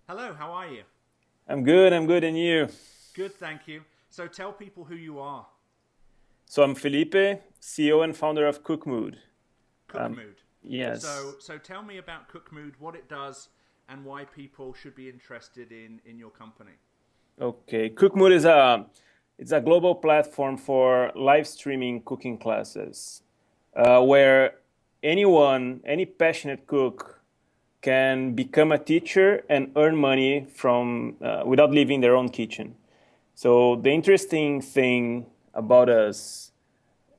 Hello, how are you? I'm good, and you? Good, thank you. So tell people who you are. So I'm Felipe, CEO and founder of Cookmood. Um, Cookmood. So yes. so tell me about Cookmood, what it does, and why people should be interested in your company. Okay. Cookmood is a global platform for live streaming cooking classes, where any passionate cook, can become a teacher and earn money from without leaving their own kitchen. So the interesting thing about us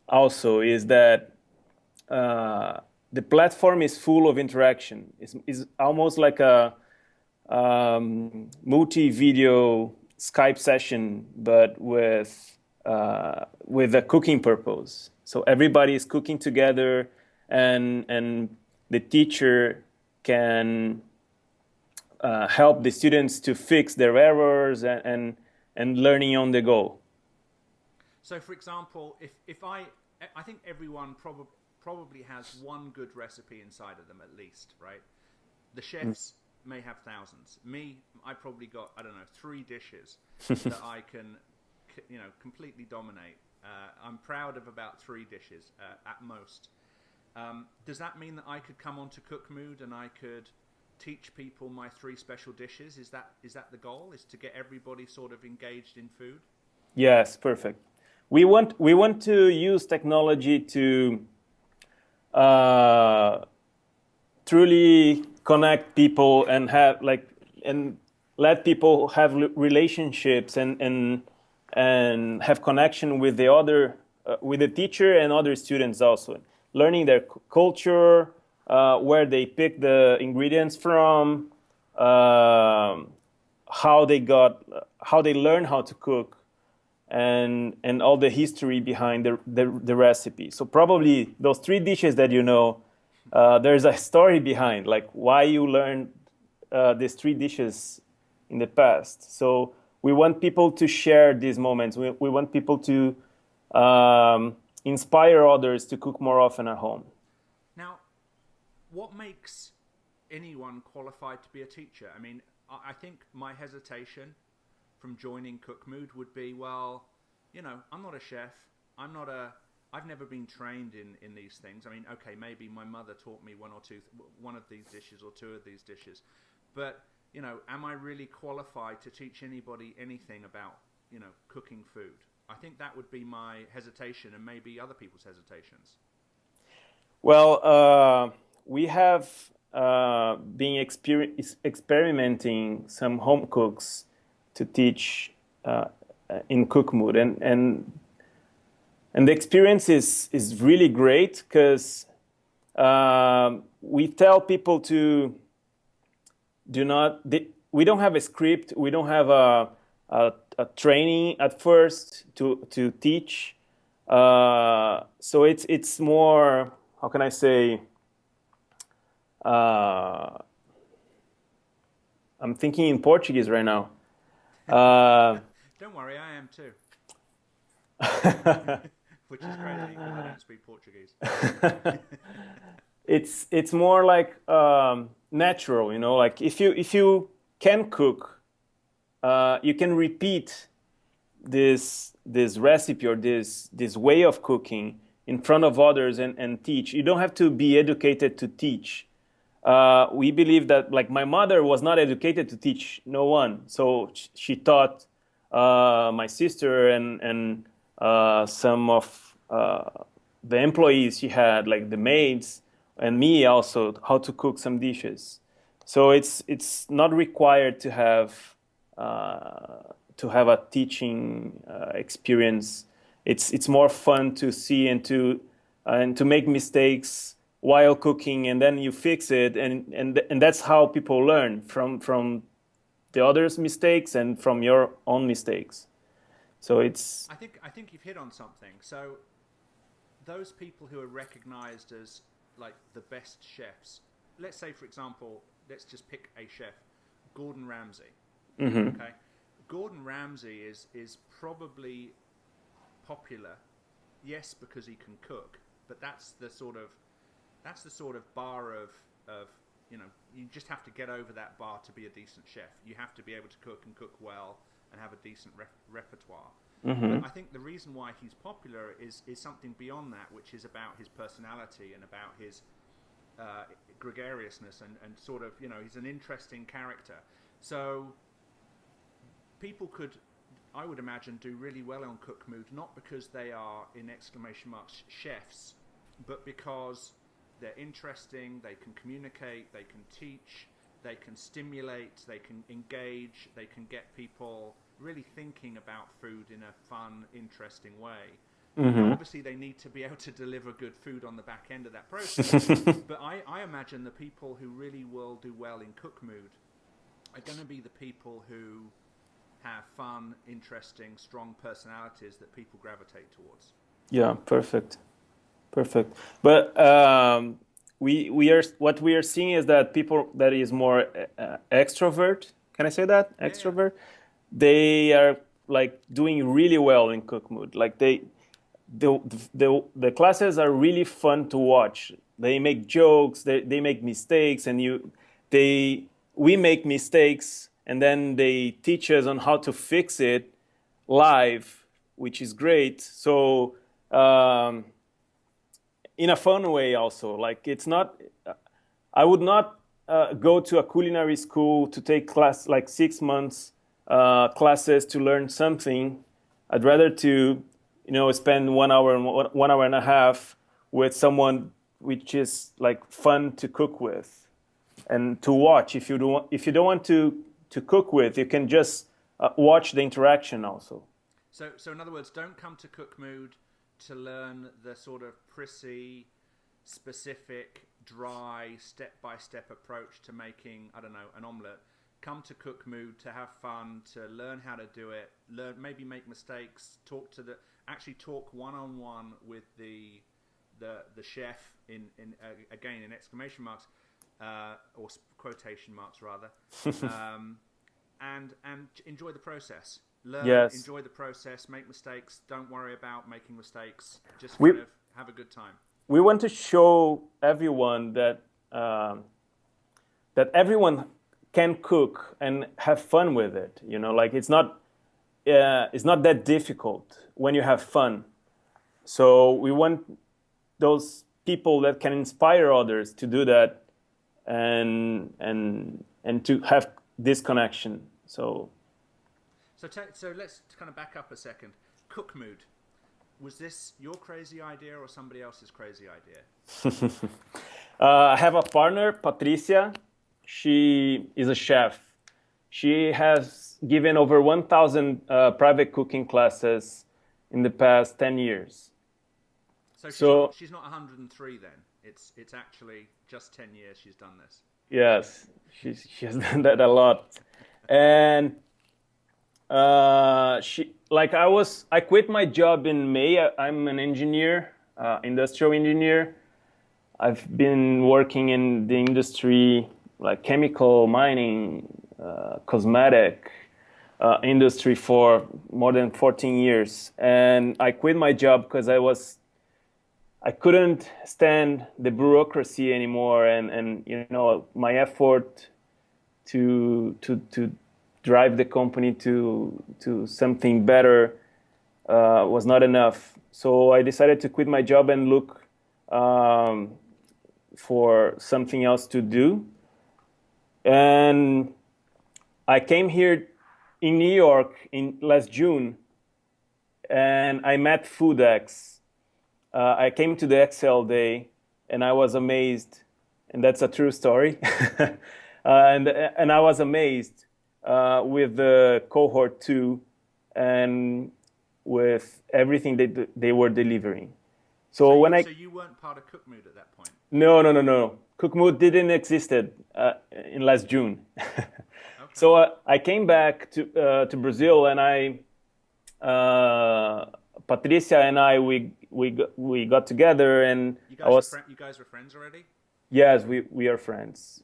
also is that uh, the platform is full of interaction. It's almost like a multi-video Skype session, but with a cooking purpose. So everybody is cooking together, and the teacher can help the students to fix their errors and learning on the go. So for example, if I think everyone probably has one good recipe inside of them at least, right? The chefs may have thousands. Me, I probably got, I don't know, three dishes that I can, completely dominate. I'm proud of about three dishes at most. Does that mean that I could come onto Cookmood and I could teach people my three special dishes? Is that the goal? Is to get everybody sort of engaged in food? Yes, perfect. We want to use technology to uh, truly connect people and have like and let people have relationships and have connection with the other with the teacher and other students also, learning their culture, where they pick the ingredients from, um how they learn how to cook, and all the history behind the recipe. So probably those three dishes that there's a story behind, like why you learned these three dishes in the past. So we want people to share these moments. We want people to inspire others to cook more often at home. Now, what makes anyone qualified to be a teacher? I mean, I think my hesitation from joining Cookmood would be, well, I'm not a chef. I'm not a. I've never been trained in these things. I mean, okay, maybe my mother taught me one of these dishes or two of these dishes, but am I really qualified to teach anybody anything about cooking food? I think that would be my hesitation, and maybe other people's hesitations. Well, we have been experimenting some home cooks to teach in Cookmood, and the experience is really great because we tell people to do not. We don't have a script. We don't have a training at first to teach. So it's more. How can I say? Uh, I'm thinking in Portuguese right now. Uh, Don't worry, I am too. Which is crazy because I don't speak Portuguese. it's more like natural, like if you can cook, you can repeat this recipe or this way of cooking in front of others and teach. You don't have to be educated to teach. We believe that, like, my mother was not educated to teach no one, so she taught my sister and some of the employees she had, like the maids, and me also, how to cook some dishes. So it's not required to have a teaching experience. It's more fun to see and to make mistakes while cooking, and then you fix it, and that's how people learn from the others' mistakes and from your own mistakes. So it's I think you've hit on something. So those people who are recognized as like the best chefs, let's say for example, let's just pick a chef, Gordon Ramsay. mhm. Okay, Gordon Ramsay is probably popular, yes, because he can cook, but that's the sort of bar of you just have to get over that bar to be a decent chef. You have to be able to cook and cook well and have a decent repertoire. Mm-hmm. But I think the reason why he's popular is something beyond that, which is about his personality and about his gregariousness and sort of, he's an interesting character. So people could, I would imagine, do really well on Cookmood, not because they are, in exclamation marks, chefs, but because they're interesting, they can communicate, they can teach, they can stimulate, they can engage, they can get people really thinking about food in a fun, interesting way. Mm-hmm. Obviously, they need to be able to deliver good food on the back end of that process. But I imagine the people who really will do well in Cookmood are going to be the people who have fun, interesting, strong personalities that people gravitate towards. Yeah, perfect. But what we are seeing is that people that is more extrovert. Can I say that? Extrovert. Yeah. They are like doing really well in Cookmood. Like the classes are really fun to watch. They make jokes. They make mistakes, and we make mistakes, and then they teach us on how to fix it live, which is great. So. In a fun way also, like it's not, I would not go to a culinary school to take class like 6 months classes to learn something. I'd rather to, spend 1 hour, 1 hour and a half with someone which is like fun to cook with and to watch. If you don't want to cook with, you can just watch the interaction also. So in other words, don't come to Cookmood to learn the sort of prissy, specific, dry, step-by-step approach to making, I don't know, an omelette. Come to Cookmood to have fun, to learn how to do it, maybe make mistakes, actually talk one-on-one with the chef in exclamation marks, or quotation marks rather, and enjoy the process. Learn, yes. Enjoy the process, make mistakes, don't worry about making mistakes, just kind of have a good time. We want to show everyone that that everyone can cook and have fun with it. Like it's not that difficult when you have fun. So we want those people that can inspire others to do that and to have this connection. So let's kind of back up a second. Cookmood, was this your crazy idea or somebody else's crazy idea? I have a partner, Patricia. She is a chef. She has given over 1,000 private cooking classes in the past 10 years. So she's not 103 then. It's actually just 10 years she's done this. Yes, she has done that a lot. And I quit my job in May. I'm an engineer, industrial engineer. I've been working in the industry, like chemical, mining, cosmetic industry for more than 14 years. And I quit my job because I couldn't stand the bureaucracy anymore, and my effort to drive the company to something better was not enough. So I decided to quit my job and look for something else to do. And I came here in New York in last June, and I met FoodX. I came to the Excel day, and I was amazed, and that's a true story. and I was amazed with the cohort 2 and with everything they were delivering. So you weren't part of Cookmood at that point? No. Cookmood didn't exist in last June. Okay. So I came back to Brazil, and Patricia and I we got together, and you guys were friends already? Yes, we are friends.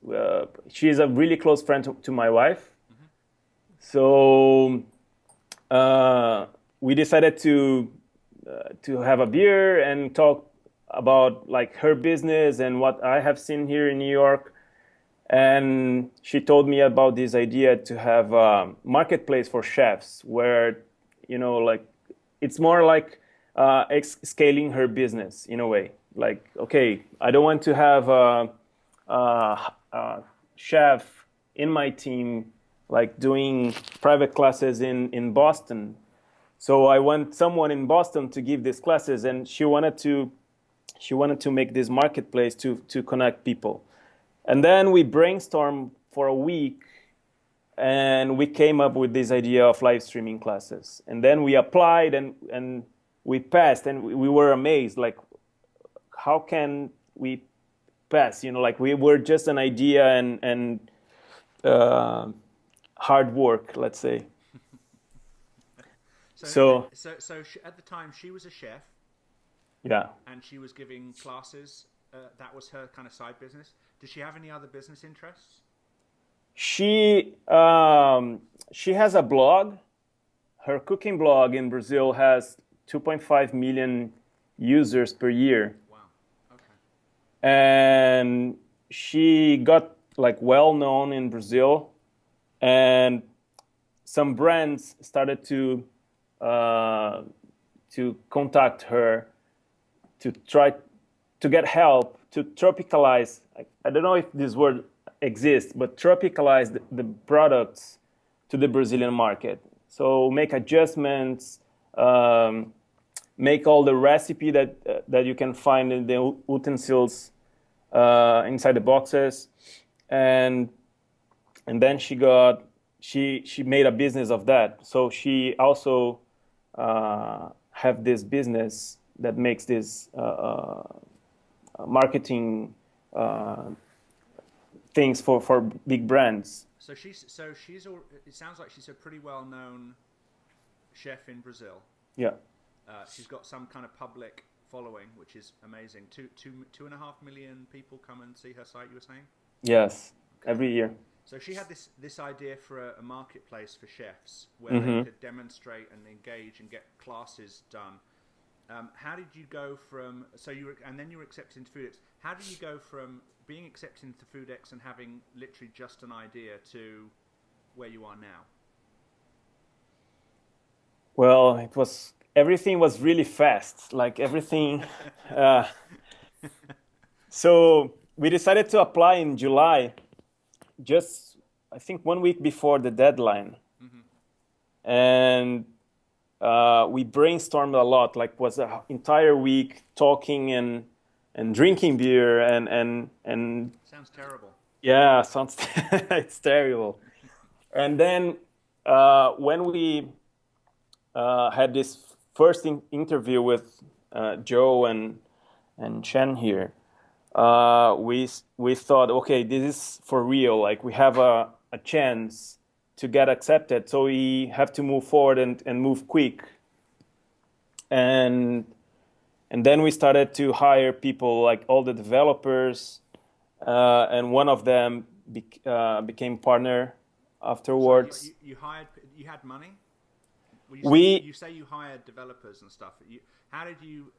She is a really close friend to my wife. Mm-hmm. So we decided to have a beer and talk about like her business and what I have seen here in New York. And she told me about this idea to have a marketplace for chefs where, like it's more like scaling her business in a way. Like, okay, I don't want to have a chef in my team like doing private classes in Boston. So I want someone in Boston to give these classes, and she wanted to make this marketplace to connect people. And then we brainstormed for a week, and we came up with this idea of live streaming classes. And then we applied, and we passed, and we were amazed. Like, how can we pass? Like we were just an idea and hard work, let's say. So at the time, she was a chef. Yeah. And she was giving classes. That was her kind of side business. Did she have any other business interests? She has a blog. Her cooking blog in Brazil has 2.5 million users per year. Wow. Okay. And she got like well known in Brazil, and some brands started to contact her to try to get help to tropicalize. I don't know if this word exists, but tropicalize the products to the Brazilian market. So make adjustments, make all the recipe that you can find in the utensils inside the boxes, and then she made a business of that. So she also have this business that makes this marketing things for big brands. So it sounds like she's a pretty well-known chef in Brazil. Yeah. She's got some kind of public following, which is amazing. 2.5 million people come and see her site, you were saying? Yes, okay. Every year. So she had this idea for a marketplace for chefs where they could demonstrate and engage and get classes done. How did you go from then you were accepted into FoodX? How did you go from being accepted into FoodX and having literally just an idea to where you are now? Well, everything was really fast. Like everything. So we decided to apply in July, just I think 1 week before the deadline, and we brainstormed a lot. Like was an entire week talking and drinking beer and. Sounds terrible. Yeah, it's terrible. And then when we had this first interview with Joe and Chen here, we thought, okay, this is for real. Like we have a chance to get accepted, so we have to move forward and move quick. And then we started to hire people, like all the developers, and one of them became partner afterwards. So you had money? You say you hired developers and stuff. How did you?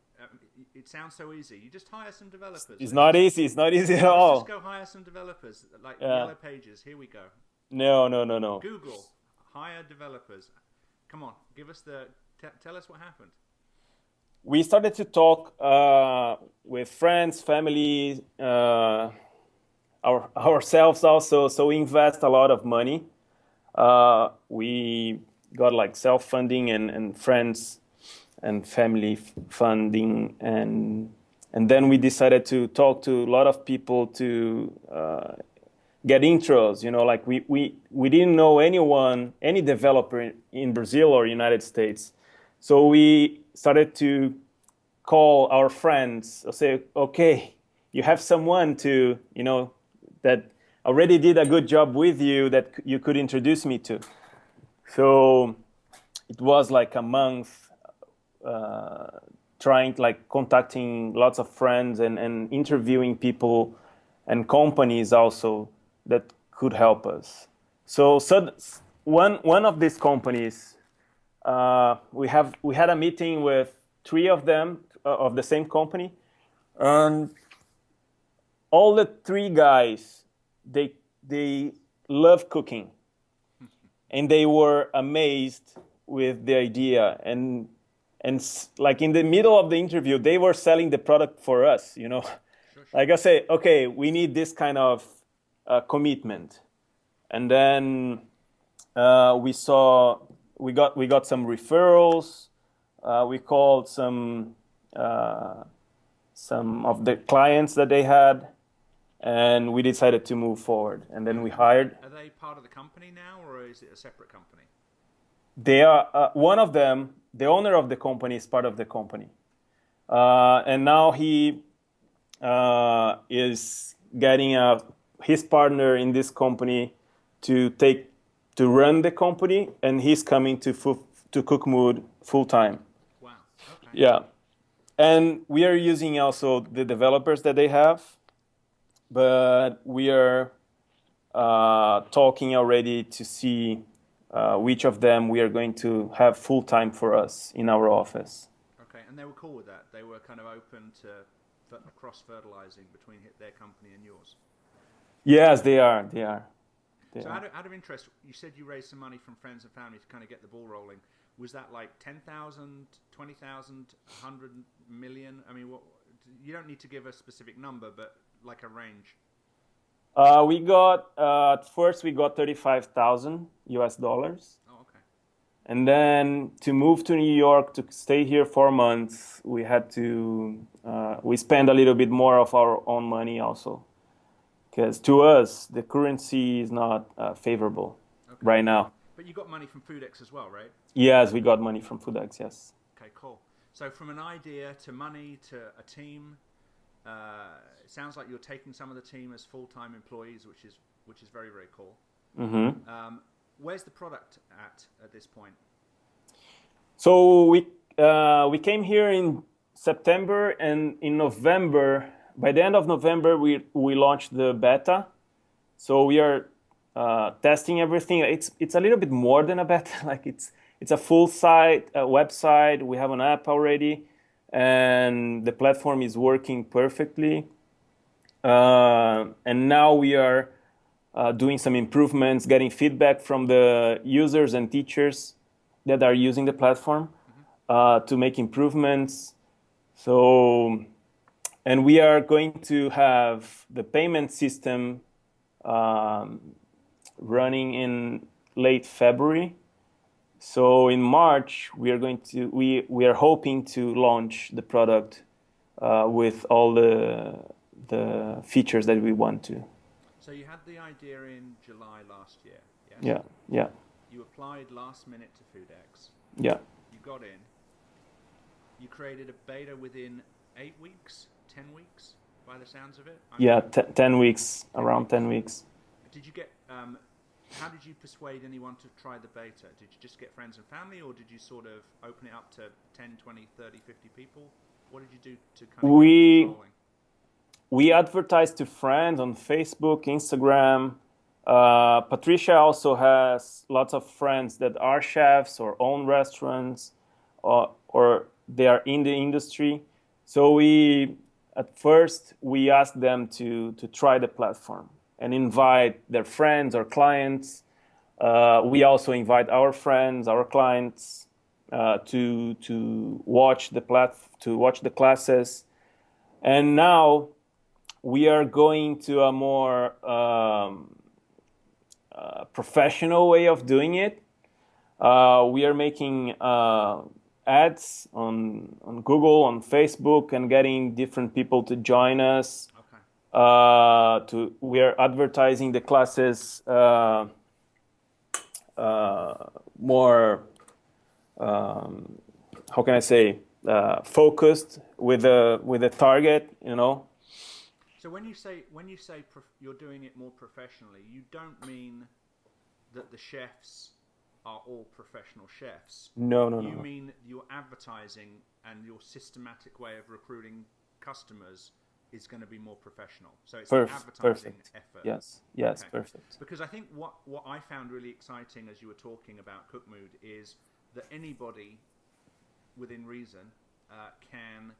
It sounds so easy. You just hire some developers. It's not easy. It's not easy at all. Just go hire some developers, like Yellow Pages. Here we go. No. Google, hire developers. Come on, give us tell us what happened. We started to talk with friends, family, ourselves also. So we invest a lot of money. We got like self-funding and friends and family funding, and then we decided to talk to a lot of people to get intros. Like we didn't know any developer in Brazil or United States, so we started to call our friends, say, okay, you have someone to that already did a good job with you that you could introduce me to. So it was like a month contacting lots of friends and interviewing people and companies also that could help us. So one of these companies, we had a meeting with 3 of them of the same company, and all the 3 guys, they they love cooking, and they were amazed with the idea. And like in the middle of the interview, they were selling the product for us. You know, Sure, sure. like I say, okay, we need this kind of commitment, and then we got some referrals. We called some of the clients that they had, and we decided to move forward. And then we hired. Are they part of the company now, or is it a separate company? They are one of them. The owner of the company is part of the company, and now he is getting his partner in this company to run the company, and he's coming to Cookmood full time. Wow. Okay. Yeah, and we are using also the developers that they have, but we are talking already to see which of them we are going to have full time for us in our office. Okay, and they were cool with that. They were kind of open to cross-fertilizing between their company and yours. Yes, they are. They are. So out of interest, you said you raised some money from friends and family to kind of get the ball rolling. Was that like 10,000, 20,000, 100 million? I mean, you don't need to give a specific number, but like a range. We got first we got $35,000 US. Oh, okay. And then to move to New York to stay here 4 months, we had to we spend a little bit more of our own money also, because to us the currency is not favorable right now. But you got money from Foodex as well, right? Yes, we got money from Foodex. Yes. Okay, cool. So from an idea to money to a team, it sounds like you're taking some of the team as full-time employees, which is very, very cool. Mm-hmm. Where's the product at this point? So we came here in September, and in November, by the end of November, we launched the beta. So we are testing everything. It's a little bit more than a beta. Like it's a full site, website. We have an app already, and the platform is working perfectly. And now we are doing some improvements, getting feedback from the users and teachers that are using the platform to make improvements. So, and we are going to have the payment system running in late February. So in March, we are hoping to launch the product with all the features that we want to. So you had the idea in July last year, yes? Yeah, yeah. You applied last minute to Foodex. Yeah. You got in. You created a beta within 8 weeks, 10 weeks, by the sounds of it? 10 weeks, around 10 weeks. Did you get, how did you persuade anyone to try the beta? Did you just get friends and family, or did you sort of open it up to 10, 20, 30, 50 people? What did you do to kind of get things rolling? We advertised to friends on Facebook, Instagram. Patricia also has lots of friends that are chefs or own restaurants, or they are in the industry. So at first we asked them to try the platform and invite their friends or clients. We also invite our friends, our clients, to watch the classes. And now we are going to a more professional way of doing it. We are making ads on Google, on Facebook, and getting different people to join us. Okay. We are advertising the classes more. How can I say? Focused with a target, you know. So when you say you're doing it more professionally, you don't mean that the chefs are all professional chefs. No. You mean your advertising and your systematic way of recruiting customers is going to be more professional. So it's an advertising effort. Yes, okay. Perfect. Because I think what I found really exciting as you were talking about Cookmood is that anybody within reason can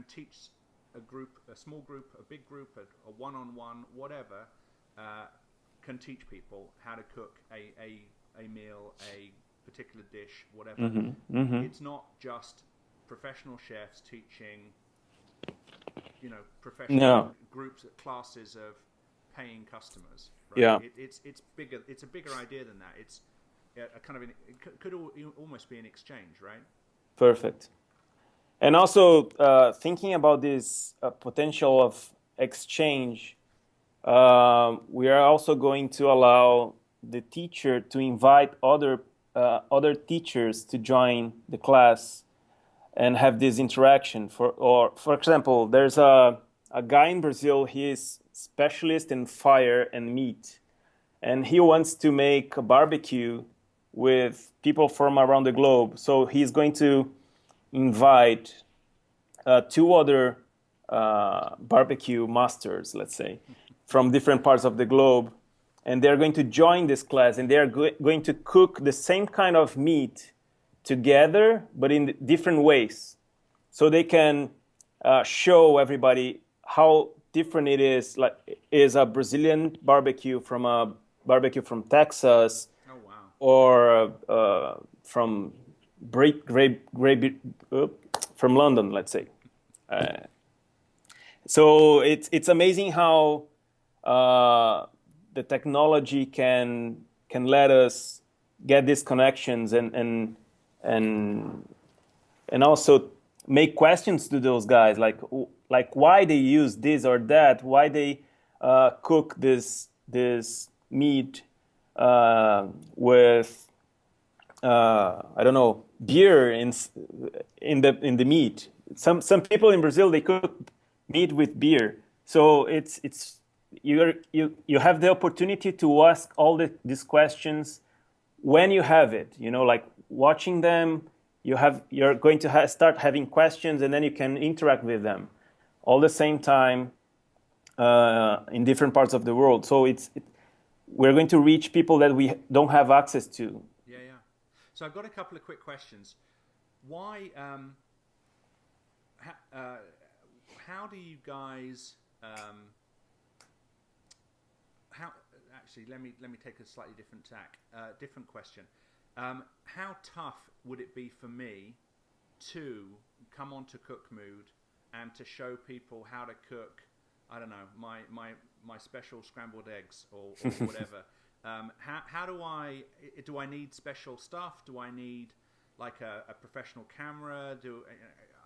teach a group, a small group, a big group, a one-on-one, whatever, can teach people how to cook a meal, a particular dish, whatever. It's not just professional chefs teaching, professional groups, classes of paying customers. Right? Yeah. It's bigger. It's a bigger idea than that. It's a kind of it could almost be an exchange, right? Perfect. And also thinking about this potential of exchange, we are also going to allow the teacher to invite other teachers to join the class and have this interaction. For example, there's a guy in Brazil. He is specialist in fire and meat, and he wants to make a barbecue with people from around the globe. So he's going to invite two other barbecue masters, let's say, from different parts of the globe, and they're going to join this class, and they're going to cook the same kind of meat together, but in different ways. So they can show everybody how different it is. Like, is a Brazilian barbecue from a barbecue from Texas, oh, wow. or from from London, let's say. So it's amazing how the technology can let us get these connections and also make questions to those guys, like why they use this or that, why they cook this meat with I don't know, beer in the meat. Some people in Brazil, they cook meat with beer. So you have the opportunity to ask all these questions when you have it. Like watching them, you're going to start having questions, and then you can interact with them all the same time in different parts of the world. So we're going to reach people that we don't have access to. Yeah. So I've got a couple of quick questions. Why? How do you guys? Actually, let me take a slightly different tack. Different question. How tough would it be for me to come onto Cookmood and to show people how to cook? I don't know, my special scrambled eggs or whatever. How do I need special stuff? Do I need like a professional camera?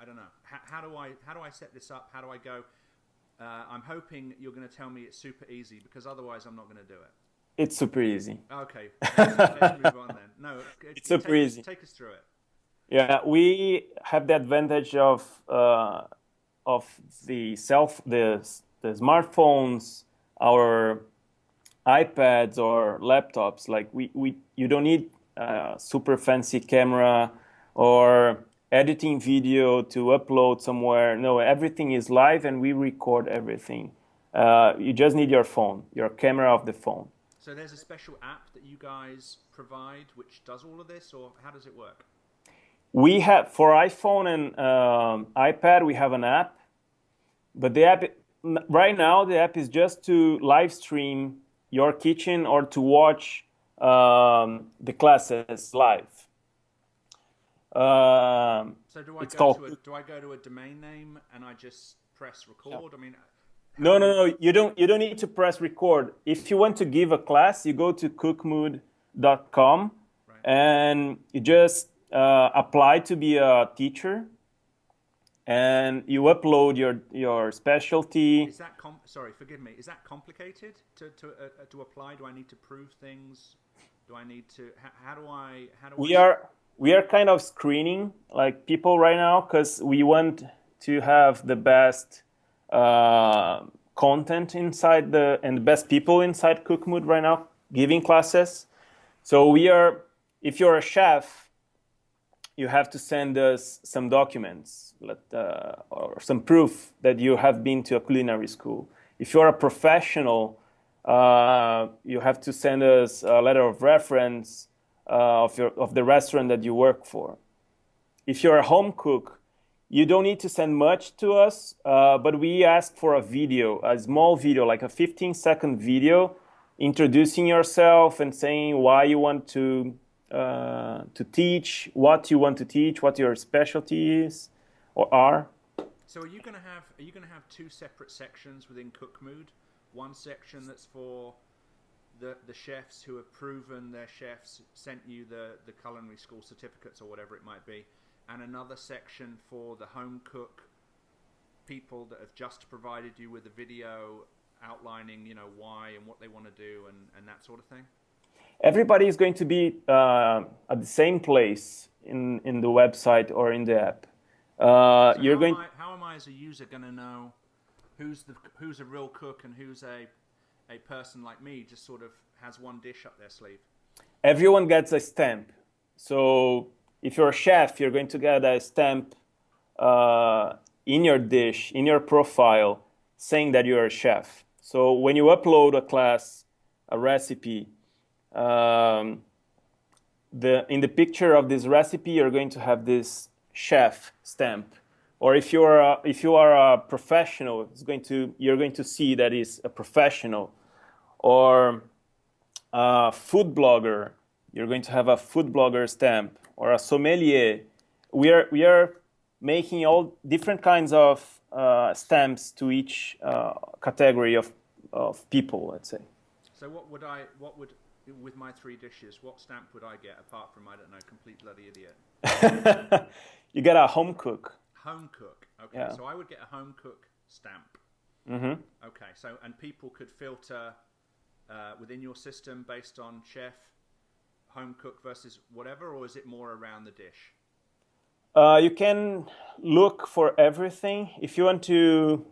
I don't know. How do I set this up? How do I go? I'm hoping you're going to tell me it's super easy, because otherwise I'm not going to do it. It's super easy. Okay, let's move on then. No, it's super easy. Take us through it. Yeah, we have the advantage of the smartphones, our iPads or laptops. Like you don't need a super fancy camera or editing video to upload somewhere. No, everything is live, and we record everything. You just need your phone, your camera of the phone. So there's a special app that you guys provide which does all of this, or how does it work? We have, for iPhone and iPad, we have an app, but the app right now, the app is just to live stream your kitchen or to watch the classes live. So do I go to a domain name and I just press record? Yeah. I mean, no. You don't need to press record. If you want to give a class, you go to cookmood.com, right, and you just apply to be a teacher, and you upload your specialty. Is that sorry, forgive me. Is that complicated to apply? Do I need to prove things? Do I need to? How do I? We are kind of screening like people right now, because we want to have the best content inside and the best people inside Cookmood right now giving classes. So if you're a chef, you have to send us some documents or some proof that you have been to a culinary school. If you're a professional, you have to send us a letter of reference of the restaurant that you work for. If you're a home cook, you don't need to send much to us, but we ask for a small video, like a 15-second video introducing yourself and saying why you want to teach, what you want to teach, what your specialty is or are. So are you going to have two separate sections within Cookmood? One section that's for the chefs who have proven their chefs, sent you the culinary school certificates or whatever it might be, and another section for the home cook people that have just provided you with a video outlining, why and what they want to do and that sort of thing? Everybody is going to be at the same place in the website or in the app. So how am I as a user going to know who's a real cook and who's a person like me just sort of has one dish up their sleeve? Everyone gets a stamp. So if you're a chef, you're going to get a stamp in your dish, in your profile, saying that you're a chef. So when you upload a class, a recipe, in the picture of this recipe, you're going to have this chef stamp. Or if you are a professional, you're going to see that it's a professional. Or a food blogger, you're going to have a food blogger stamp. Or a sommelier. We are making all different kinds of stamps to each category of people, let's say. So what would with my three dishes, what stamp would I get apart from, I don't know, complete bloody idiot? You get a home cook. Home cook. Okay, Yeah. So I would get a home cook stamp. Mm-hmm. Okay, so and people could filter within your system based on chef, home cook versus whatever, or is it more around the dish? You can look for everything. If you want to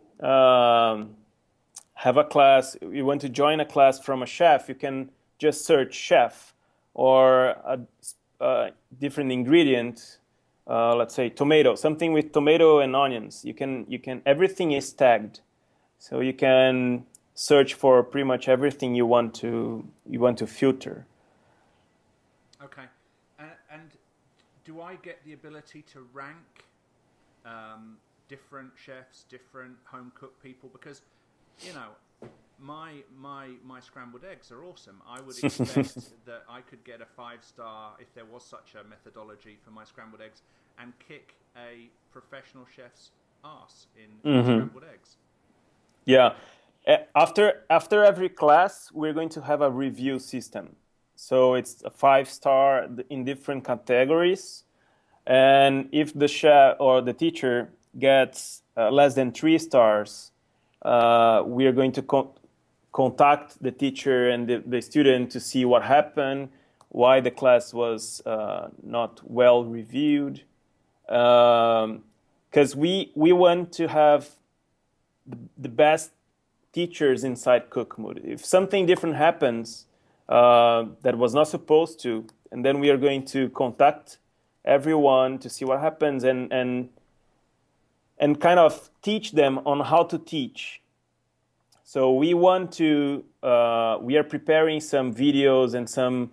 have a class, you want to join a class from a chef, you can just search chef or a different ingredient. Let's say tomato, something with tomato and onions. You can. Everything is tagged, so you can search for pretty much everything you want to filter. Okay, and do I get the ability to rank different chefs, different home cook people? Because my scrambled eggs are awesome. I would expect that I could get a 5-star if there was such a methodology for my scrambled eggs and kick a professional chef's ass in scrambled eggs. Yeah. After every class, we're going to have a review system. So it's a 5-star in different categories. And if the chef or the teacher gets less than 3 stars, we are going to contact the teacher and the student to see what happened, why the class was not well reviewed. Because we want to have the best teachers inside Cookmood. If something different happens that was not supposed to, and then we are going to contact everyone to see what happens and kind of teach them on how to teach. So we want to, we are preparing some videos and some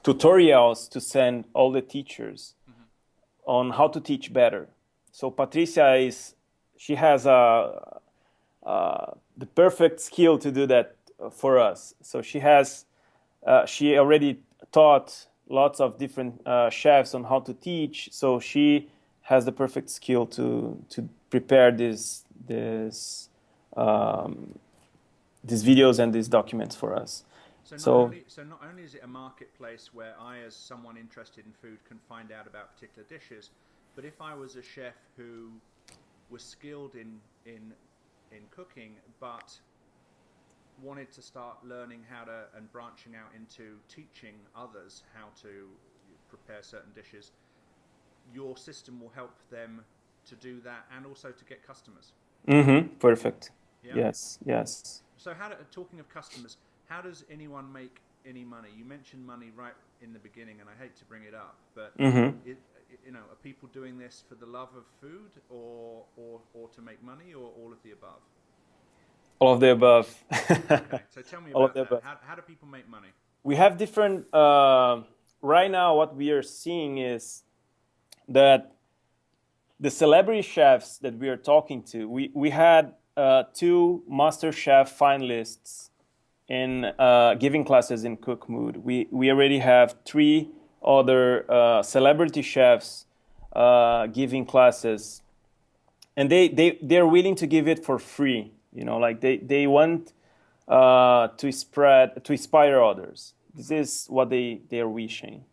tutorials to send all the teachers on how to teach better. So Patricia she has the perfect skill to do that for us. So she already taught lots of different chefs on how to teach. So she has the perfect skill to prepare these videos and these documents for us. So not only is it a marketplace where I, as someone interested in food, can find out about particular dishes, but if I was a chef who was skilled in cooking, but wanted to start learning how to and branching out into teaching others how to prepare certain dishes, your system will help them to do that and also to get customers. Perfect. Yeah? Yes. So talking of customers, how does anyone make any money? You mentioned money right in the beginning, and I hate to bring it up, but are people doing this for the love of food or to make money, or all of the above? All of the above. Okay, so tell me about that. How do people make money? We have different, right now what we are seeing is that the celebrity chefs that we are talking to, we had two MasterChef finalists in giving classes in Cookmood. We already have three other celebrity chefs giving classes, and they're willing to give it for free. Like they want to inspire others. This is what they are wishing.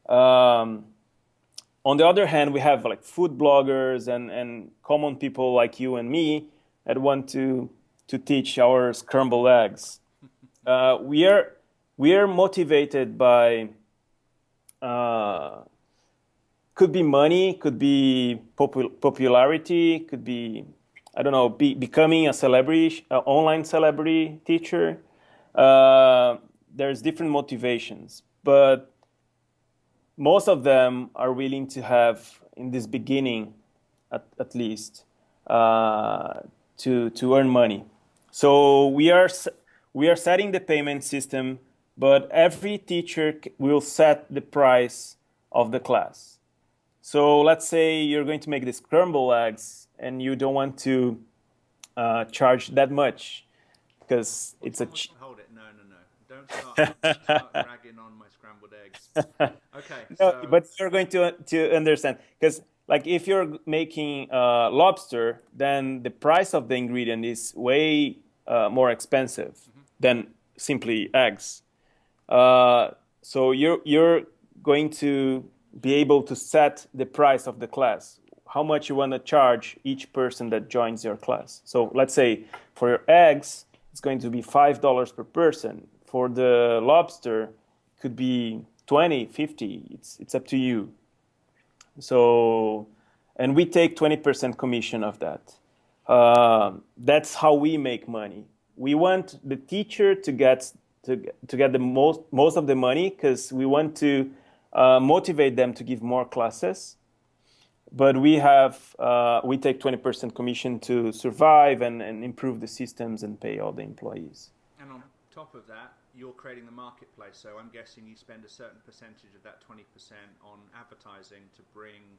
On the other hand, we have like food bloggers and common people like you and me that want to teach our scrambled eggs. We are motivated by could be money, could be popularity, could be, I don't know, becoming a celebrity, online celebrity teacher. There's different motivations, but most of them are willing to have, in this beginning, at least, to earn money. So we are setting the payment system, but every teacher will set the price of the class. So let's say you're going to make the scrambled eggs, and you don't want to charge that much because it's a. Hold it! No. Don't start bragging on my scrambled eggs. Okay. No, but you're going to understand, because like if you're making lobster, then the price of the ingredient is way more expensive than simply eggs. So you're going to be able to set the price of the class, how much you want to charge each person that joins your class. So let's say for your eggs, it's going to be $5 per person. For the lobster, could be 20, 50. It's up to you. So, and we take 20% commission of that. That's how we make money. We want the teacher to get the most of the money, because we want to motivate them to give more classes. But we take 20% commission to survive and improve the systems and pay all the employees. And on top of that, you're creating the marketplace, so I'm guessing you spend a certain percentage of that 20% on advertising to bring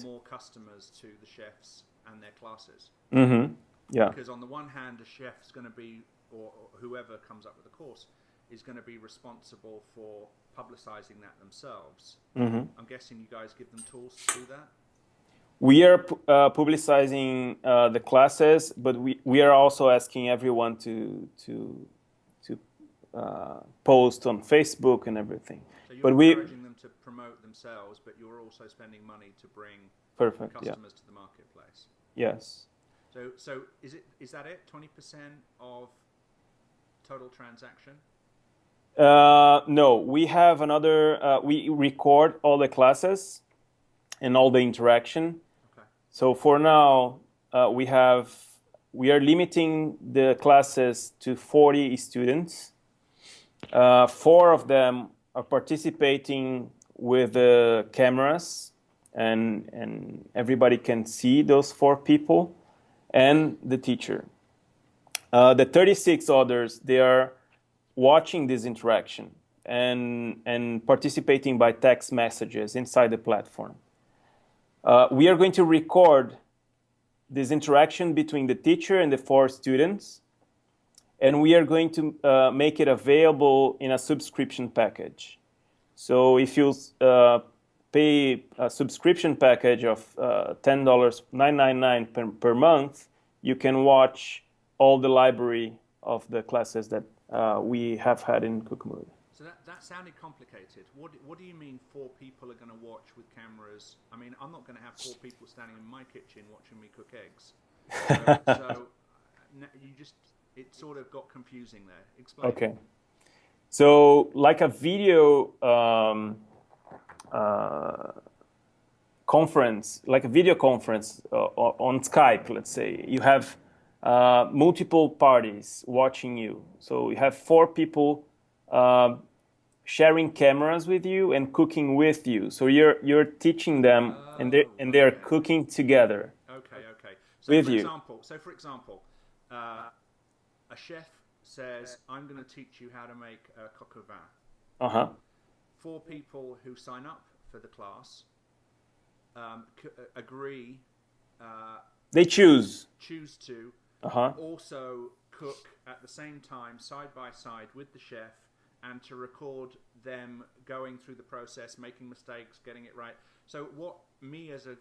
more customers to the chefs and their classes. Mm-hmm. Yeah. Because on the one hand, a chef's going to be, or whoever comes up with the course, is going to be responsible for publicizing that themselves. Mm-hmm. I'm guessing you guys give them tools to do that? We are publicizing the classes, but we are also asking everyone to post on Facebook and everything. So you're encouraging them to promote themselves, but you're also spending money to bring customers to the marketplace. Yes. So is that it? 20% of total transaction? No, we have another. We record all the classes and all the interaction. Okay. So for now, we are limiting the classes to 40 students. 4 of them are participating with the cameras, and everybody can see those 4 people and the teacher. The 36 others, they are watching this interaction and participating by text messages inside the platform. We are going to record this interaction between the teacher and the 4 students, and we are going to make it available in a subscription package. So if you pay a subscription package of $10, $9.99 per month, you can watch all the library of the classes that we have had in Cookmood. So that sounded complicated. What do you mean 4 people are going to watch with cameras? I mean, I'm not going to have 4 people standing in my kitchen watching me cook eggs. So you just, it sort of got confusing there. Explain. Okay. So like a video conference, like a video conference on Skype, let's say, you have multiple parties watching you. So you have 4 people sharing cameras with you and cooking with you. So you're teaching them, and they're cooking together. Okay. So for example, a chef says, "I'm going to teach you how to make a coq au vin." 4 people who sign up for the class agree. They choose choose to also cook at the same time, side by side with the chef, and to record them going through the process, making mistakes, getting it right. So what me as a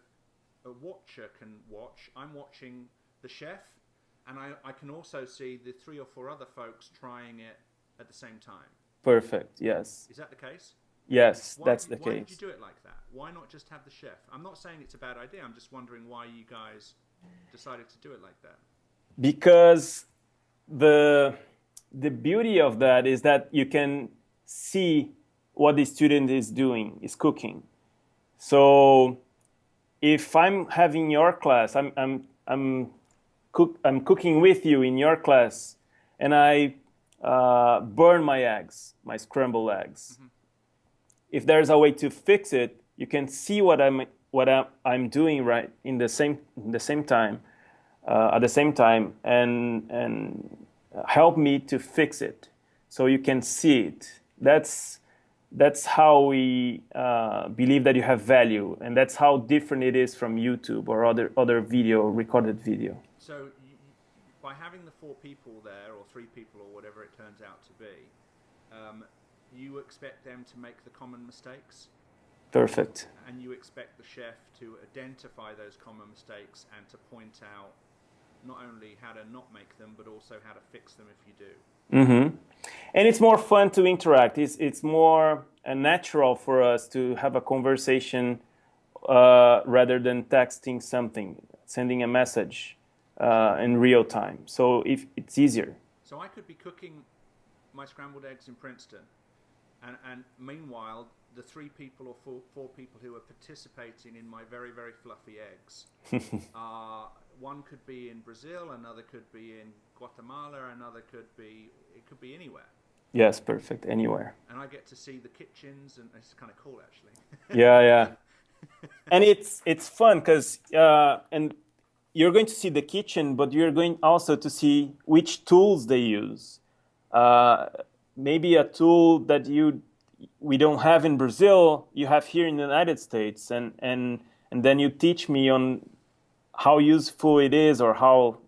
watcher can watch, I'm watching the chef, and I can also see the 3 or 4 other folks trying it at the same time. Perfect. Yes. Is that the case? Yes, that's the Why case. did you do it like that? Why not just have the chef? I'm not saying it's a bad idea. I'm just wondering why you guys decided to do it like that. Because the beauty of that is that you can see what the student is doing, is cooking. So if I'm having your class, I'm cooking with you in your class, and I burn my eggs, my scrambled eggs. If there's a way to fix it, you can see what I'm doing right in the same time, at the same time, and help me to fix it, so you can see it. That's how we believe that you have value, and that's how different it is from YouTube or other recorded video. So by having the 4 people there, or 3 people, or whatever it turns out to be, you expect them to make the common mistakes? Perfect. And you expect the chef to identify those common mistakes and to point out not only how to not make them, but also how to fix them if you do. Mm-hmm. And it's more fun to interact. It's more natural for us to have a conversation rather than texting something, sending a message in real time. So if it's easier. So I could be cooking my scrambled eggs in Princeton, and meanwhile, the 3 people or 4 people who are participating in my very, very fluffy eggs, one could be in Brazil, another could be in Guatemala, another could be anywhere. Yes, perfect, anywhere. And I get to see the kitchens, and it's kind of cool, actually. Yeah. And it's fun because and you're going to see the kitchen, but you're going also to see which tools they use. Maybe a tool that we don't have in Brazil, you have here in the United States, and then you teach me on how useful it is or how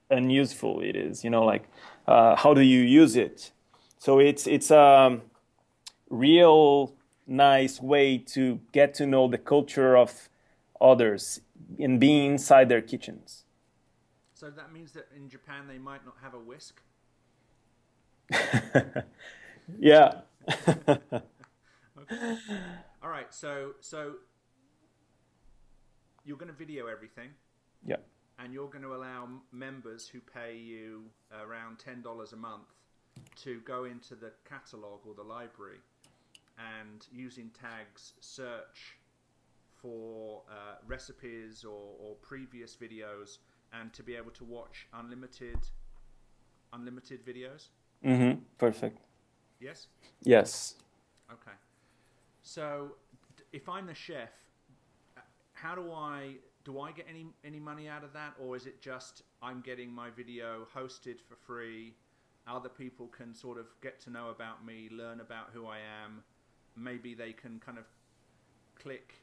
unuseful it is. How do you use it? So it's a real nice way to get to know the culture of others and being inside their kitchens. So that means that in Japan they might not have a whisk? Yeah. Okay. All right. So you're going to video everything. Yeah. And you're going to allow members who pay you around $10 a month to go into the catalog or the library and, using tags, search for recipes or previous videos, and to be able to watch unlimited videos. Mm-hmm. Perfect. Yes? Yes. Okay. So if I'm the chef, how do I get any money out of that, or is it just I'm getting my video hosted for free? Other people can sort of get to know about me, learn about who I am. Maybe they can kind of click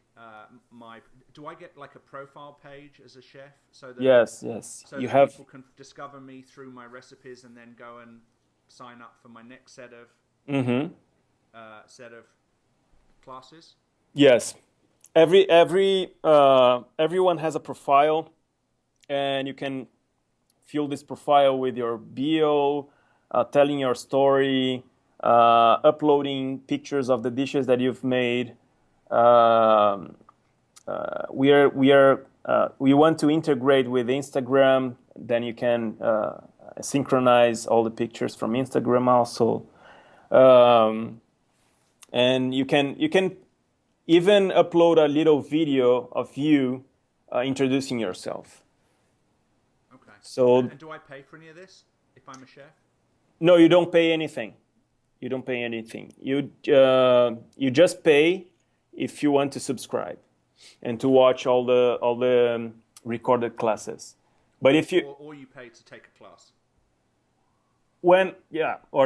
do I get like a profile page as a chef? So that, yes. So you that have people can discover me through my recipes and then go and sign up for my next set of classes. Yes. Everyone has a profile, and you can fill this profile with your bio, telling your story, uploading pictures of the dishes that you've made. We want to integrate with Instagram. Then you can synchronize all the pictures from Instagram also, and you can even upload a little video of you introducing yourself. Okay. So, and do I pay for any of this if I'm a chef? No, you don't pay anything. You don't pay anything. You just pay if you want to subscribe and to watch all the recorded classes. But if you or you pay to take a class. Or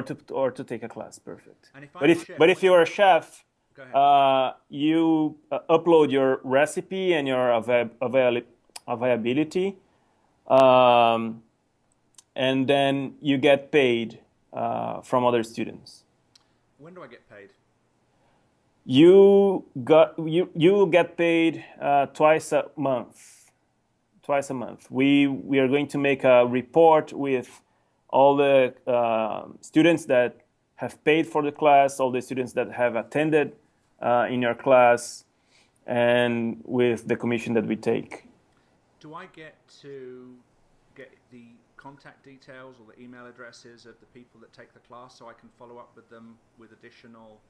to take a class, perfect. And if you're a chef, go ahead. You upload your recipe and your availability um, and then you get paid from other students. When do I get paid? You will get paid twice a month. Twice a month. We are going to make a report with all the students that have paid for the class, all the students that have attended in your class, and with the commission that we take. Do I get to get the contact details or the email addresses of the people that take the class so I can follow up with them with additional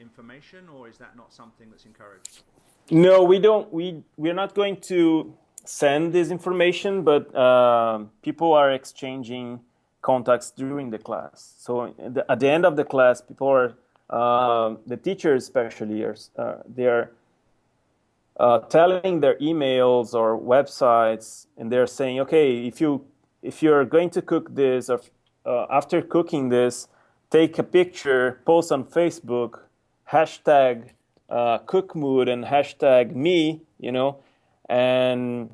information, or is that not something that's encouraged? No, we don't. We're not going to send this information, but people are exchanging contacts during the class. So at the end of the class, people are the teachers especially they are telling their emails or websites, and they're saying, okay, if you're going to cook this, or after cooking this, take a picture, post on Facebook, hashtag Cookmood and hashtag me, and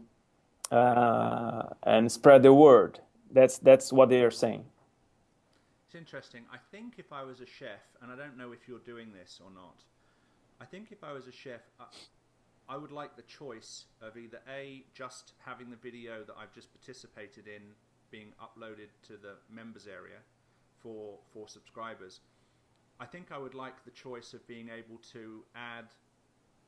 spread the word. That's what they are saying. It's interesting. I think if I was a chef, and I don't know if you're doing this or not, I think if I was a chef, I would like the choice of either just having the video that I've just participated in being uploaded to the members area for subscribers. I think I would like the choice of being able to add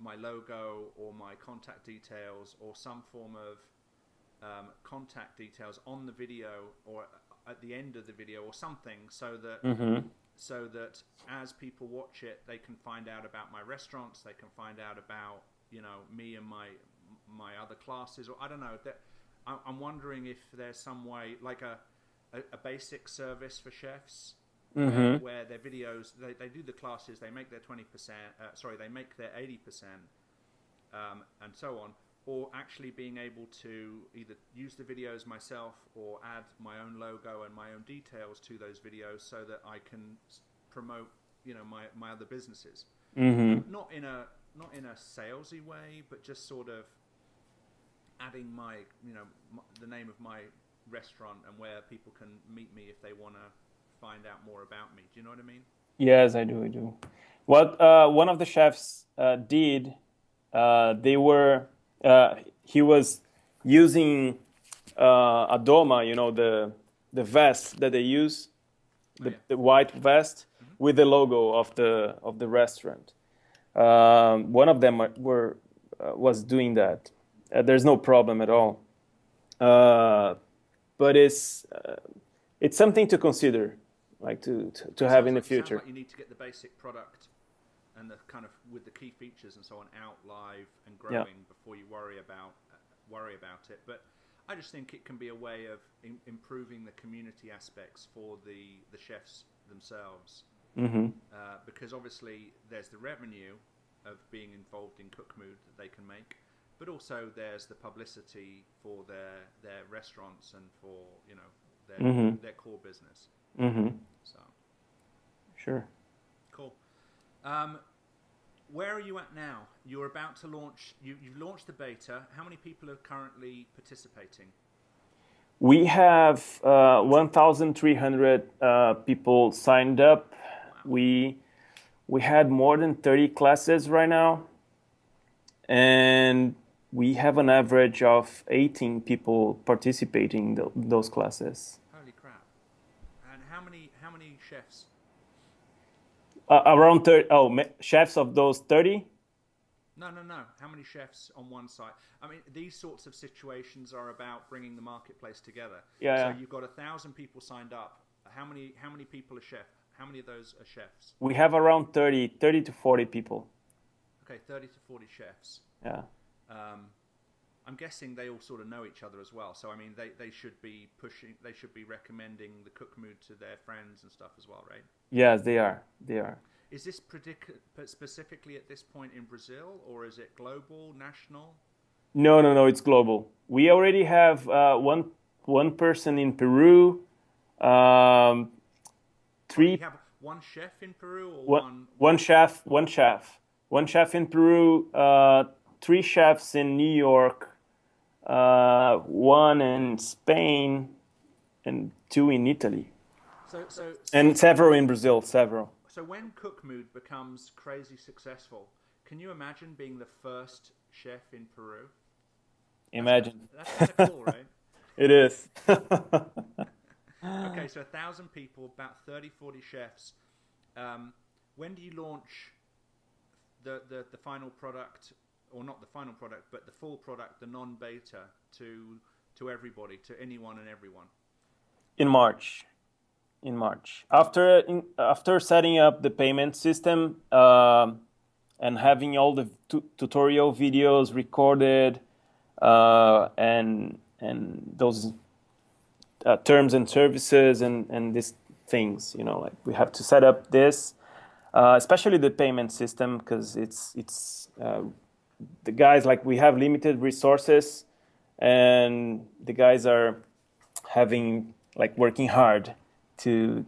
my logo or my contact details or some form of contact details on the video or at the end of the video or something, so that as people watch it, they can find out about my restaurants, they can find out about me and my other classes, or I don't know. I'm wondering if there's some way, like a basic service for chefs, where their videos, they do the classes, they make their 20%, they make their 80%, and so on, or actually being able to either use the videos myself or add my own logo and my own details to those videos so that I can promote, my other businesses. Not in a salesy way, but just sort of adding the name of my restaurant and where people can meet me if they want to find out more about me. Do you know what I mean? Yes, I do. What one of the chefs did, he was using a doma, the vest that they use, the white vest with the logo of the restaurant. One of them was doing that. There's no problem at all, but it's something to consider, like to have in the future. Like you need to get the basic product and the kind of with the key features and so on out live and growing before you worry about it. But I just think it can be a way of improving the community aspects for the chefs themselves. Because obviously there's the revenue of being involved in Cookmood that they can make, but also there's the publicity for their restaurants and for their core business. So sure. Cool. Where are you at now? You're about to launch. You've launched the beta. How many people are currently participating? We have 1,300 people signed up. Wow. We had more than 30 classes right now, and we have an average of 18 people participating in those classes. Holy crap! And how many chefs? Around 30. Oh, chefs of those 30? No. How many chefs on one site? I mean, these sorts of situations are about bringing the marketplace together. Yeah. So you've got 1,000 people signed up. How many people are chefs? How many of those are chefs? We have around 30 to 40 people. Okay, 30 to 40 chefs. Yeah. I'm guessing they all sort of know each other as well. So, I mean, they should be recommending the Cookmood to their friends and stuff as well, right? Yes, they are. Is this specifically at this point in Brazil, or is it global, national? No, it's global. We already have one person in Peru, three. You have one chef in Peru, or one chef in Peru, 3 chefs in New York, one in Spain, and two in Italy, So and several in Brazil. Several. so when Cookmood becomes crazy successful, can you imagine being the first chef in Peru? That's Imagine. that's kind of cool, right? It is. Okay, so 1,000 people, about 30, 40 chefs. Um, when do you launch the final product, or not the final product, but the full product, the non-beta, to everybody, to anyone and everyone? In March. In March. After setting up the payment system and having all the tutorial videos recorded and those terms and services and these things, like we have to set up this, especially the payment system, because it's the guys, like, we have limited resources, and the guys are having, like, working hard to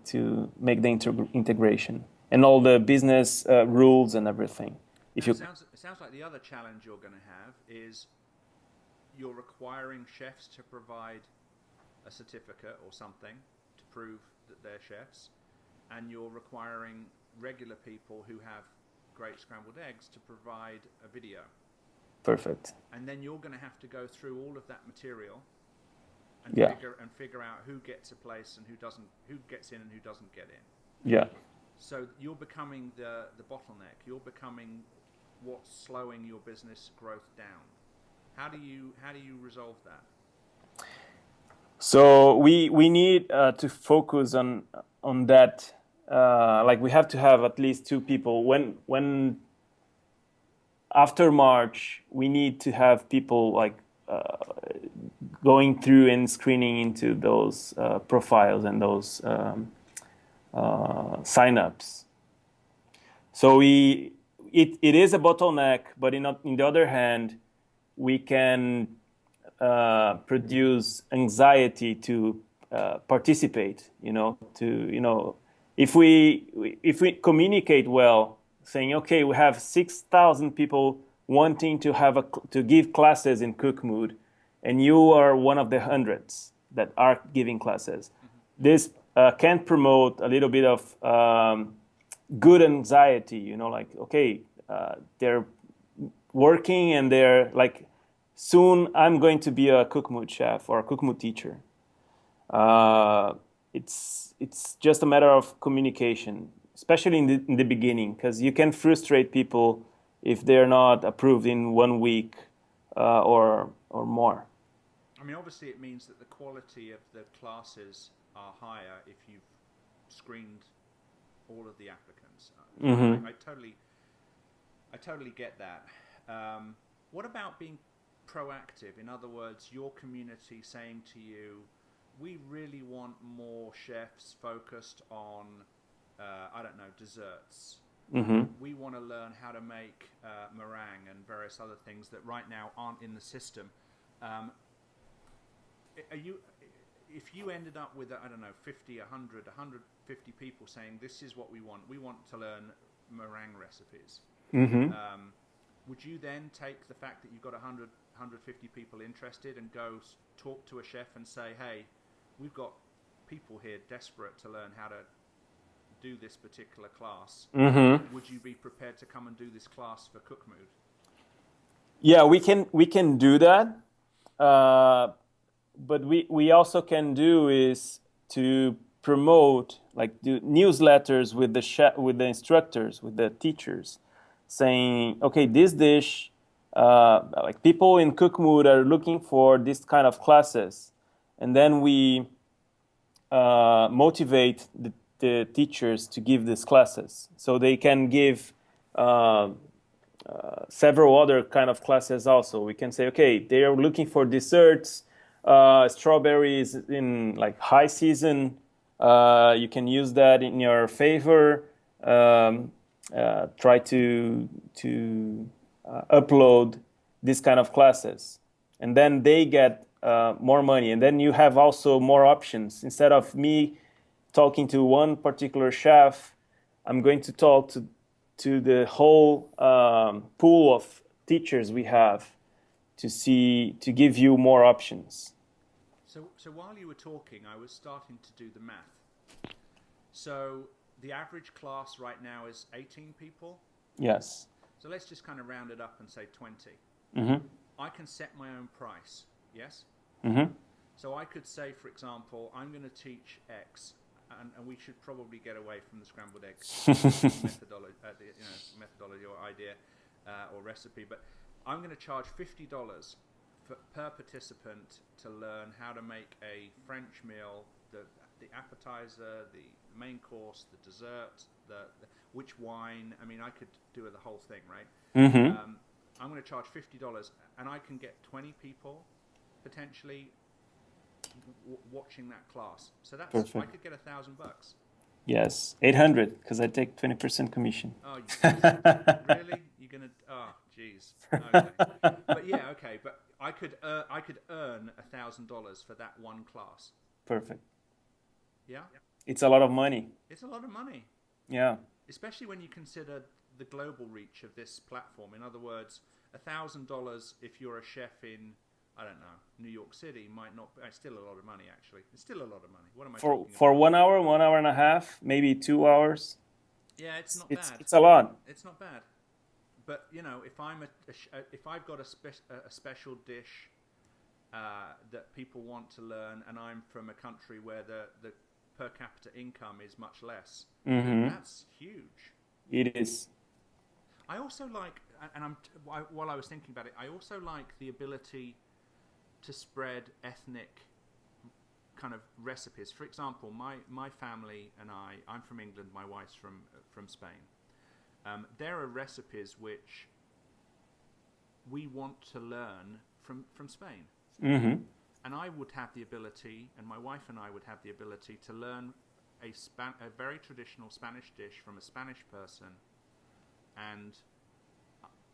make the integration and all the business rules and everything. It sounds like the other challenge you're going to have is you're requiring chefs to provide a certificate or something to prove that they're chefs, and you're requiring regular people who have great scrambled eggs to provide a video. Perfect. And then you're going to have to go through all of that material and figure out who gets a place and who gets in and who doesn't get in. Yeah. So you're becoming the bottleneck. You're becoming what's slowing your business growth down. How do you resolve that? So we need to focus on that. Like, we have to have at least two people. When after March, we need to have people, like, going through and screening into those profiles and those signups. So it is a bottleneck, but in the other hand, we can produce anxiety to participate. If we communicate well, saying, okay, we have 6,000 people wanting to give classes in Cookmood, and you are one of the hundreds that are giving classes. Mm-hmm. This can promote a little bit of good anxiety. Like, okay, they're working and they're like, soon I'm going to be a Cookmood chef or a Cookmood teacher. It's just a matter of communication, especially in the beginning, because you can frustrate people if they're not approved in 1 week or more. I mean, obviously, it means that the quality of the classes are higher if you've screened all of the applicants. Mm-hmm. I totally get that. What about being proactive? In other words, your community saying to you, we really want more chefs focused on, desserts. Mm-hmm. We want to learn how to make meringue and various other things that right now aren't in the system. If you ended up with, 50, 100, 150 people saying, this is what we want to learn meringue recipes. Mm-hmm. Would you then take the fact that you've got 100, 150 people interested and go talk to a chef and say, hey, we've got people here desperate to learn how to do this particular class. Mm-hmm. Would you be prepared to come and do this class for Cookmood? Yeah, we can do that. But we also can do is to promote, like, do newsletters with the instructors, with the teachers, saying, okay, this dish, like, people in Cookmood are looking for this kind of classes, and then we motivate the teachers to give these classes, so they can give several other kind of classes also. We can say, okay, they are looking for desserts, strawberries in, like, high season. You can use that in your favor. Try to upload this kind of classes, and then they get more money, and then you have also more options. Instead of me talking to one particular chef, I'm going to talk to the whole pool of teachers we have to give you more options. So while you were talking, I was starting to do the math. So the average class right now is 18 people. Yes. So let's just kind of round it up and say 20. Mm-hmm. I can set my own price. Yes. Mm-hmm. So I could say, for example, I'm going to teach X, and we should probably get away from the scrambled eggs methodology or idea or recipe. But I'm going to charge $50 per participant to learn how to make a French meal, the appetizer, the main course, the dessert, which wine. I mean, I could do the whole thing, right? Mm-hmm. I'm going to charge $50, and I can get 20 people potentially watching that class. So that's Perfect. I could get $1,000. Yes, 800 because I take 20% commission. Oh, really? You're gonna? Oh, jeez. Okay, but yeah, okay. But I could earn $1,000 for that one class. Perfect. Yeah, It's a lot of money. it's a lot of money, Yeah. especially when you consider the global reach of this platform. In other words, $1,000 if you're a chef in, I don't know, New York City might not. It's still a lot of money, actually. It's still a lot of money. What am I talking about? For 1 hour and a half, maybe 2 hours. Yeah, it's not It's bad. it's a lot. It's not bad. But you know, if if I've got a special dish that people want to learn, and I'm from a country where the per capita income is much less, Mm-hmm. that's huge. It is. I also like, and while I was thinking about it, I also like the ability to spread ethnic kind of recipes. For example, my family and I'm from England. My wife's from Spain. There are recipes which we want to learn from Spain. Mm-hmm. And I would have the ability, and my wife and I would have the ability to learn a very traditional Spanish dish from a Spanish person, and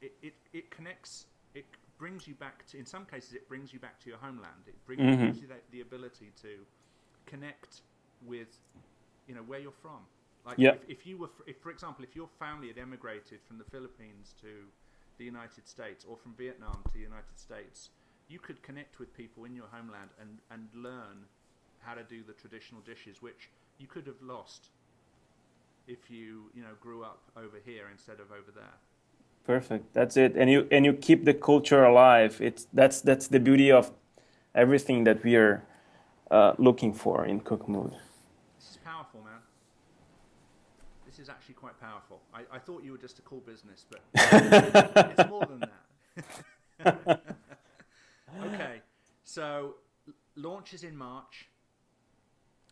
it connects. It brings you back to. In some cases, it brings you back to your homeland. It gives you the ability to connect with, where you're from. Like if for example, if your family had emigrated from the Philippines to the United States, or from Vietnam to the United States, you could connect with people in your homeland and learn how to do the traditional dishes, which you could have lost if you grew up over here instead of over there. Perfect. That's it. And you keep the culture alive. That's the beauty of everything that we are looking for in Cookmood. This is powerful, man. This is actually quite powerful. I thought you were just a cool business, but it's more than that. Okay, so launch is in March.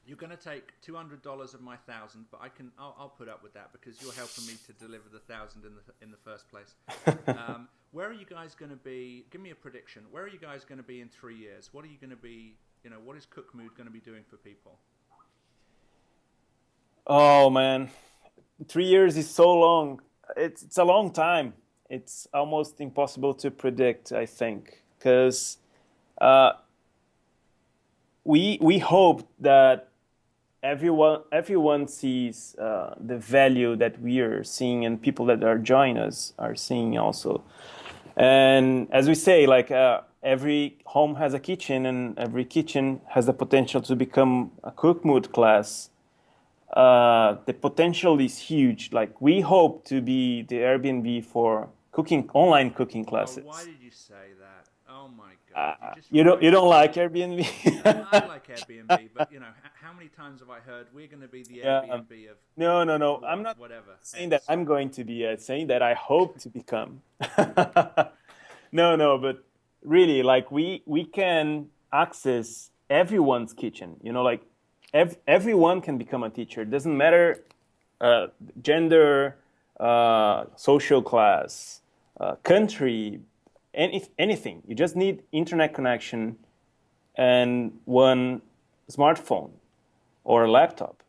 You're going to take $200 of my $1,000, but I'll put up with that because you're helping me to deliver the $1,000 in the first place. Where are you guys going to be? Give me a prediction. Where are you guys going to be in 3 years? What are you going to be? What is Cookmood going to be doing for people? Oh man, 3 years is so long. It's a long time. It's almost impossible to predict, I think, because we hope that everyone sees the value that we are seeing, and people that are joining us are seeing also. And as we say, like every home has a kitchen, and every kitchen has the potential to become a Cookmood class. The potential is huge. Like we hope to be the Airbnb for online cooking classes. Oh, why did you say that? Oh my God! You don't like Airbnb? I like Airbnb, but how many times have I heard we're going to be the Airbnb of? No. I'm not whatever saying that I'm going to be. Saying that I hope to become. No, but really, like we can access everyone's kitchen. Like everyone can become a teacher. It doesn't matter gender, social class, country, anything. You just need internet connection and one smartphone or a laptop.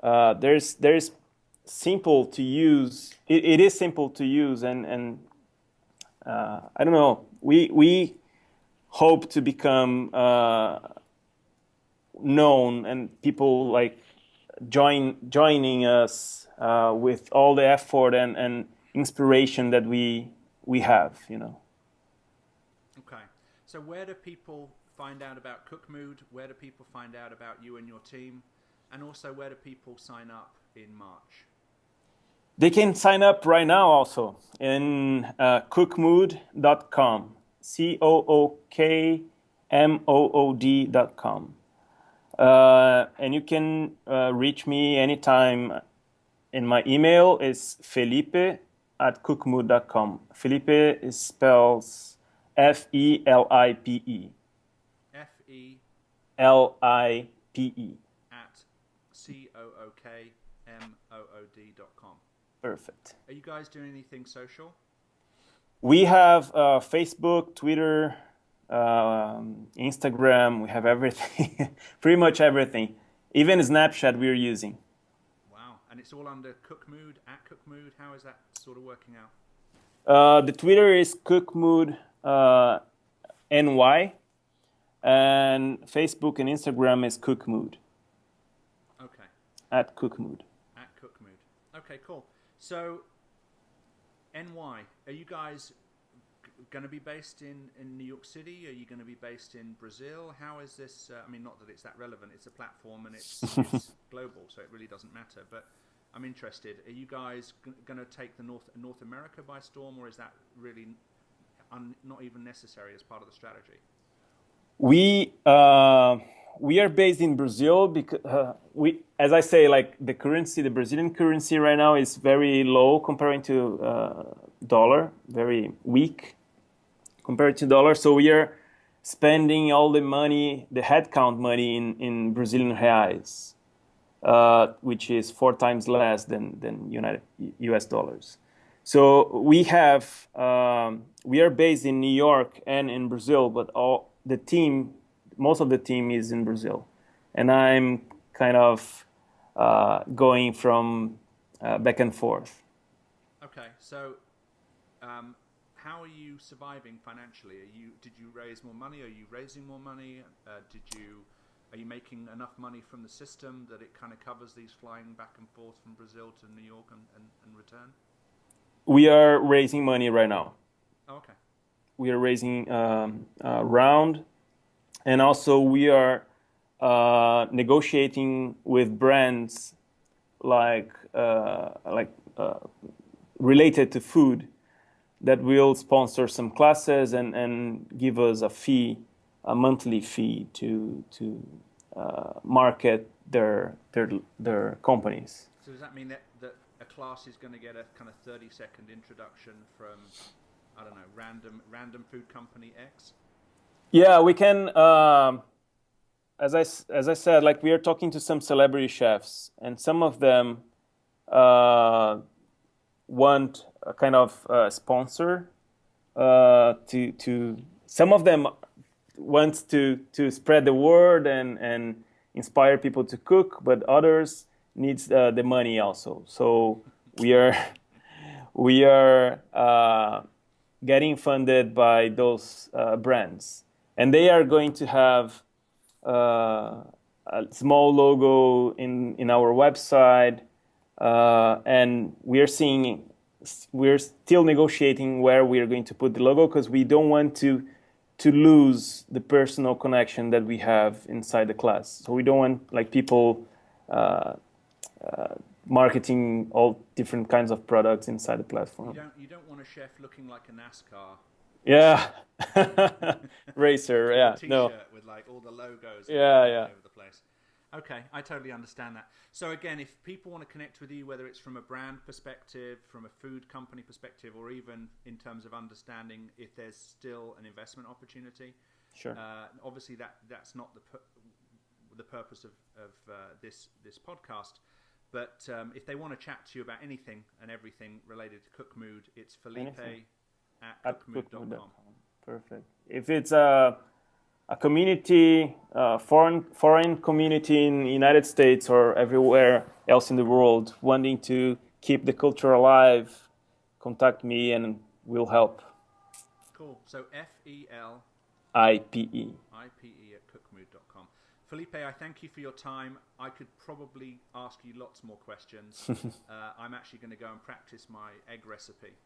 Mm-hmm. There's simple to use. It is simple to use, and I don't know. We hope to become known, and people like joining us with all the effort and inspiration that we have. So where do people find out about Cookmood? Where do people find out about you and your team? And also, where do people sign up in March? They can sign up right now also in cookmood.com. COOKMOOD.com. And you can reach me anytime. And my email is Felipe@cookmood.com. Felipe is spells FELIPE. FELIPE. At COOKMOOD.com. Perfect. Are you guys doing anything social? We have Facebook, Twitter, Instagram. We have everything, pretty much everything. Even Snapchat we're using. Wow. And it's all under Cookmood, at Cookmood. How is that sort of working out? The Twitter is Cookmood NY. And Facebook and Instagram is Cookmood. Okay. At Cookmood. At Cookmood. Okay, cool. So, NY, are you guys going to be based in New York City? Are you going to be based in Brazil? How is this? I mean, not that it's that relevant. It's a platform and it's global, so it really doesn't matter. But I'm interested. Are you guys going to take the North America by storm, or is that really not even necessary as part of the strategy? We are based in Brazil because as I say, like the Brazilian currency right now is very low compared to dollar, very weak compared to dollar. So we are spending all the money, the headcount money in Brazilian reais, which is 4 times less than US dollars. So we are based in New York and in Brazil, but most of the team is in Brazil, and I'm kind of going from back and forth. Okay, so how are you surviving financially? Did you raise more money? Are you raising more money? Are you making enough money from the system that it kind of covers these flying back and forth from Brazil to New York and return? We are raising money right now. Oh, okay. We are raising round, and also we are negotiating with brands like related to food that will sponsor some classes and give us a monthly fee to market their companies. So does that mean that a class is going to get a kind of 30-second introduction from, I don't know, random food company X? Yeah, we can. As I said, like we are talking to some celebrity chefs, and some of them want a kind of sponsor. To some of them wants to spread the word and inspire people to cook, but others needs the money also. So we are getting funded by those brands, and they are going to have a small logo in our website, and we're still negotiating where we are going to put the logo, because we don't want to lose the personal connection that we have inside the class. So we don't want like people marketing all different kinds of products inside the platform. You don't want a chef looking like a NASCAR. Yeah. Racer. With Yeah. a No. T-shirt with like all the logos. Yeah. all Yeah. over the place. Okay, I totally understand that. So again, if people want to connect with you, whether it's from a brand perspective, from a food company perspective, or even in terms of understanding if there's still an investment opportunity, Sure. Obviously that's not the purpose of this podcast. But if they want to chat to you about anything and everything related to Cookmood, it's Felipe at cookmood.com. Perfect. If it's a community, foreign community in the United States or everywhere else in the world wanting to keep the culture alive, contact me and we'll help. Cool. So FELIPE at cookmood.com. Felipe, I thank you for your time. I could probably ask you lots more questions. I'm actually going to go and practice my egg recipe.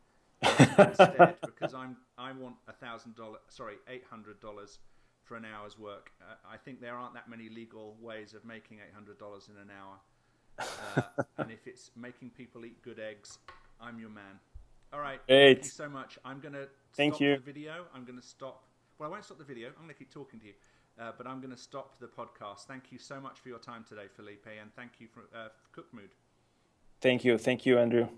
instead, because I want $800 for an hour's work. I think there aren't that many legal ways of making $800 in an hour. And if it's making people eat good eggs, I'm your man. All right. Great. Thank you so much. I'm going to Thank stop you. the video. I'm going to stop. Well, I won't stop the video. I'm going to keep talking to you. But I'm going to stop the podcast. Thank you so much for your time today, Felipe. And thank you for Cookmood. Thank you. Thank you, Andrew.